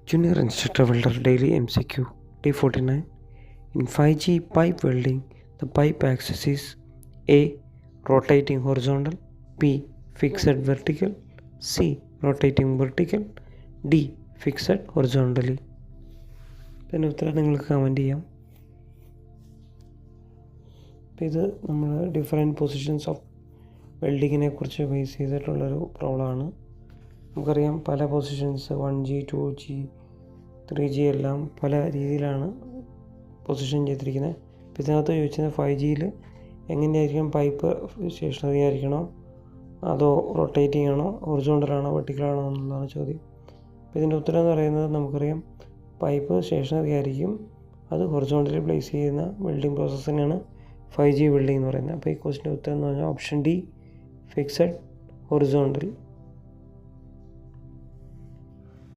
Junior Instructor Welder Daily MCQ T49. In 5G pipe welding, the pipe axis is A. Rotating horizontal, B. Fixed vertical, C. Rotating vertical, D. Fixed horizontally. പിന്നെ ഉത്തരം നിങ്ങൾക്ക് comment ചെയ്യാം. അപ്പോൾ ഇത് നമ്മൾ different positions of വെൽഡിങ്ങിനെ കുറിച്ച് base ചെയ്തിട്ടുള്ളൊരു പ്രോബ്ലമാണ്. നമുക്കറിയാം പല പൊസിഷൻസ് 1G 2G 3G എല്ലാം പല രീതിയിലാണ് പൊസിഷൻ ചെയ്തിരിക്കുന്നത്. അപ്പോൾ ഇതിനകത്ത് ചോദിച്ചത് 5Gയിൽ എങ്ങനെയായിരിക്കും പൈപ്പ് സ്റ്റേഷനറി ആയിരിക്കണോ അതോ റൊട്ടേറ്റിംഗ് ആണോ ഹൊറിസോണ്ടലാണോ വെർട്ടിക്കലാണോ എന്നുള്ളതാണ് ചോദ്യം. അപ്പോൾ ഇതിൻ്റെ ഉത്തരം എന്ന് പറയുന്നത് നമുക്കറിയാം പൈപ്പ് സ്റ്റേഷനറി ആയിരിക്കും, അത് ഹൊറിസോണ്ടലി പ്ലേസ് ചെയ്യുന്ന വെൽഡിംഗ് പ്രോസസ്സിനാണ് 5G വെൽഡിംഗ് എന്ന് പറയുന്നത്. അപ്പോൾ ഈ ക്വസ്റ്റിൻ്റെ ഉത്തരം എന്ന് പറഞ്ഞാൽ ഓപ്ഷൻ ഡി ഫിക്സഡ് ഹൊറിസോണ്ടൽ.